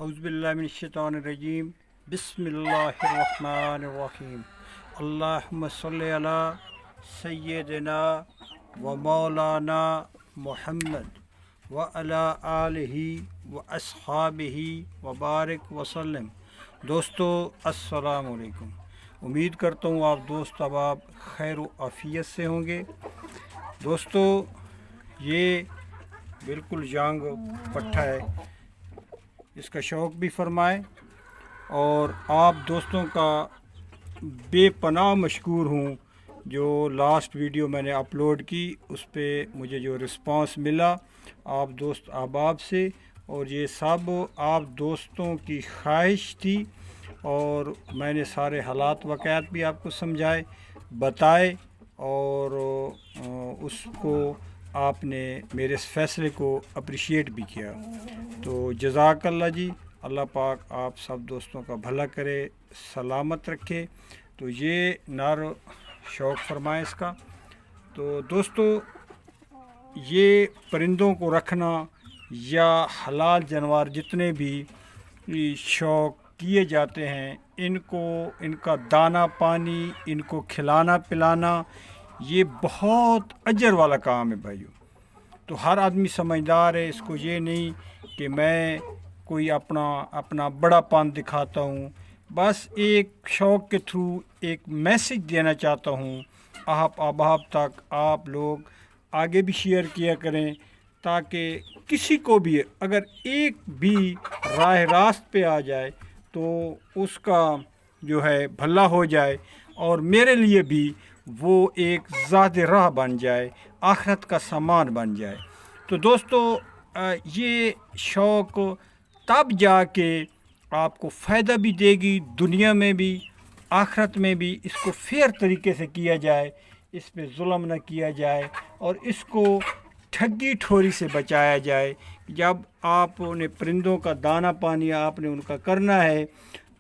औज़ुबिल्लाहिमिनश्शैतानिर्रजीम बिस्मिल्लाहिर्रहमानिर्रहीम अल्लाहुम्मा सल्लि अला सय्यिदिना व मौलाना मुहम्मद व अला आलिहि व अस्हाबिहि व बारिक वसल्लम। दोस्तों अस्सलामु अलैकुम। उम्मीद करता हूँ आप दोस्त अब खैर आफियत से होंगे। दोस्तों ये बिल्कुल जांग पट्टा है, इसका शौक़ भी फरमाएं और आप दोस्तों का बेपनाह मशकूर हूँ जो लास्ट वीडियो मैंने अपलोड की उस पर मुझे जो रिस्पांस मिला आप दोस्त अहबाब से, और ये सब आप दोस्तों की ख्वाहिश थी और मैंने सारे हालात वाक़यात भी आपको समझाए बताए और उसको आपने मेरे इस फ़ैसले को अप्रिशिएट भी किया। तो जज़ाकल्लाह जी, अल्लाह पाक आप सब दोस्तों का भला करे, सलामत रखे। तो ये नार शौक़ फरमाए इसका। तो दोस्तों ये परिंदों को रखना या हलाल जानवर जितने भी शौक़ किए जाते हैं, इनका दाना पानी, इनको खिलाना पिलाना, ये बहुत अजर वाला काम है भाइयों। तो हर आदमी समझदार है, इसको ये नहीं कि मैं कोई अपना बड़ापन दिखाता हूँ। बस एक शौक़ के थ्रू एक मैसेज देना चाहता हूँ आप अहबाब तक, आप लोग आगे भी शेयर किया करें ताकि किसी को भी अगर एक भी राह रास्त पे आ जाए तो उसका जो है भला हो जाए और मेरे लिए भी वो एक ज़ाद राह बन जाए, आखिरत का सामान बन जाए। तो दोस्तों ये शौक़ तब जाके आपको फ़ायदा भी देगी, दुनिया में भी आखिरत में भी। इसको फेयर तरीके से किया जाए, इस पे जुल्म न किया जाए और इसको ठगी ठोरी से बचाया जाए। जब आपने परिंदों का दाना पानी आपने उनका करना है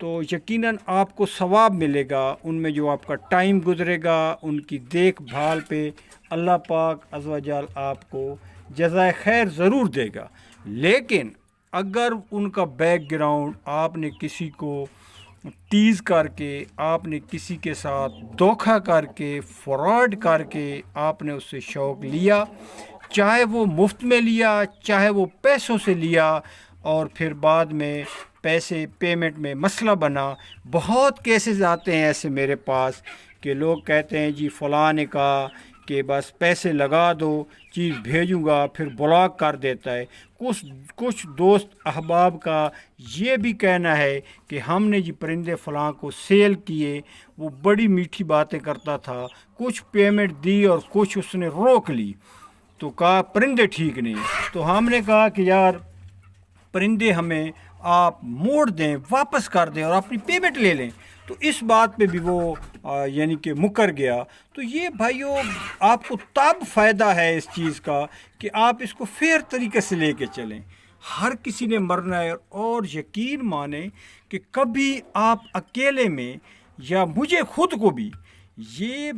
तो यकीनन आपको सवाब मिलेगा, उनमें जो आपका टाइम गुजरेगा उनकी देखभाल पे अल्लाह पाक अज़्ज़ व जल आपको जज़ाए खैर ज़रूर देगा। लेकिन अगर उनका बैकग्राउंड आपने किसी को टीज़ करके, आपने किसी के साथ धोखा करके, फ्रॉड करके आपने उससे शौक़ लिया, चाहे वो मुफ्त में लिया चाहे वो पैसों से लिया, और फिर बाद में पैसे पेमेंट में मसला बना। बहुत केसेस आते हैं ऐसे मेरे पास कि लोग कहते हैं जी फ़लाँ ने कहा कि बस पैसे लगा दो, चीज़ भेजूँगा, फिर ब्लॉक कर देता है। कुछ दोस्त अहबाब का ये भी कहना है कि हमने जी परिंदे फ़लाँ को सेल किए, वो बड़ी मीठी बातें करता था, कुछ पेमेंट दी और कुछ उसने रोक ली, तो कहा परिंदे ठीक नहीं। तो हमने कहा कि यार परिंदे हमें आप मोड़ दें, वापस कर दें और अपनी पेमेंट ले लें। तो इस बात पे भी वो यानी कि मुकर गया। तो ये भाइयों आपको तब फ़ायदा है इस चीज़ का कि आप इसको फेयर तरीके से लेके चलें। हर किसी ने मरना है और यकीन माने कि कभी आप अकेले में या मुझे खुद को भी ये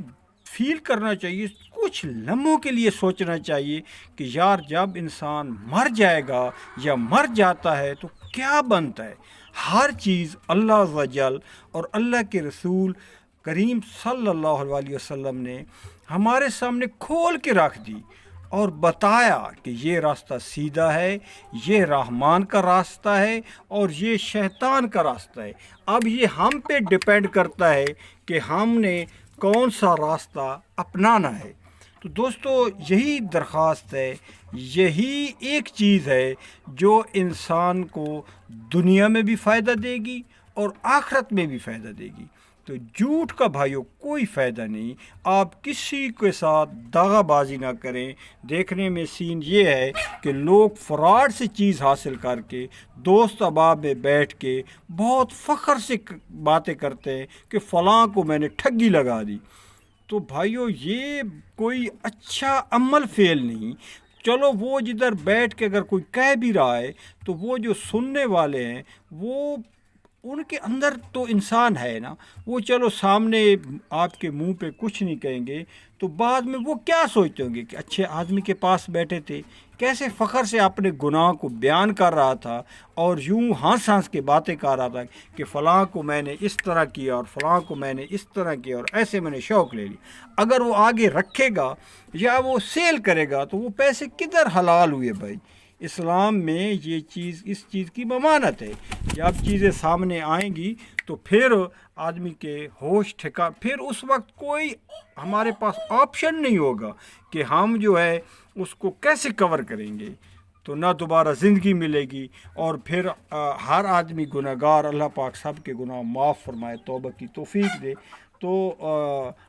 फील करना चाहिए, कुछ लम्हों के लिए सोचना चाहिए कि यार जब इंसान मर जाएगा या मर जाता है तो क्या बनता है। हर चीज़ अल्लाह वजल और अल्लाह के रसूल करीम सल्लल्लाहु अलैहि वसल्लम ने हमारे सामने खोल के रख दी और बताया कि ये रास्ता सीधा है, ये रहमान का रास्ता है और ये शैतान का रास्ता है। अब ये हम पे डिपेंड करता है कि हमने कौन सा रास्ता अपनाना है। तो दोस्तों यही दरख्वास्त है, यही एक चीज़ है जो इंसान को दुनिया में भी फ़ायदा देगी और आखिरत में भी फ़ायदा देगी। तो झूठ का भाइयों कोई फ़ायदा नहीं, आप किसी के साथ दागाबाजी ना करें। देखने में सीन ये है कि लोग फ्रॉड से चीज़ हासिल करके दोस्त अहबाब में बैठ के बहुत फ़ख्र से बातें करते हैं कि फ़लाँ को मैंने ठगी लगा दी। तो भाइयों ये कोई अच्छा अमल फ़ेल नहीं। चलो वो जिधर बैठ के अगर कोई कह भी रहा है तो वो जो सुनने वाले हैं वो ان کے اندر تو انسان ہے نا، وہ چلو سامنے آپ کے منہ پہ کچھ نہیں کہیں گے، تو بعد میں وہ کیا سوچتے ہوں گے کہ اچھے آدمی کے پاس بیٹھے تھے، کیسے فخر سے اپنے گناہ کو بیان کر رہا تھا اور یوں ہنس ہنس کے باتیں کر رہا تھا کہ فلاں کو میں نے اس طرح کیا اور فلاں کو میں نے اس طرح کیا اور ایسے میں نے شوق لے لی۔ اگر وہ آگے رکھے گا یا وہ سیل کرے گا تو وہ پیسے کدھر حلال ہوئے بھائی؟ اسلام میں یہ چیز، اس چیز کی ممانت ہے۔ جب چیزیں سامنے آئیں گی تو پھر آدمی کے ہوش پھر اس وقت کوئی ہمارے پاس آپشن نہیں ہوگا کہ ہم جو ہے اس کو کیسے کور کریں گے، تو نہ دوبارہ زندگی ملے گی، اور پھر ہر آدمی گناہ گار، اللہ پاک سب کے گناہ معاف فرمائے، توبہ کی توفیق دے، تو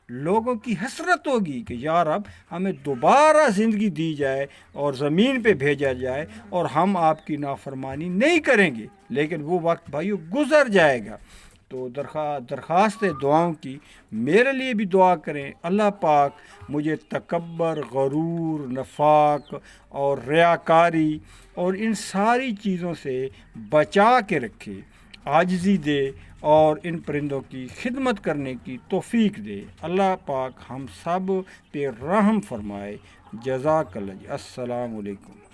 لوگوں کی حسرت ہوگی کہ یا رب ہمیں دوبارہ زندگی دی جائے اور زمین پہ بھیجا جائے اور ہم آپ کی نافرمانی نہیں کریں گے، لیکن وہ وقت بھائیو گزر جائے گا۔ تو درخواست دعاؤں کی میرے لیے بھی دعا کریں، اللہ پاک مجھے تکبر، غرور، نفاق اور ریاکاری اور ان ساری چیزوں سے بچا کے رکھے، عاجزی دے اور ان پرندوں کی خدمت کرنے کی توفیق دے۔ اللہ پاک ہم سب پہ رحم فرمائے۔ جزاک اللہ۔ السلام علیکم۔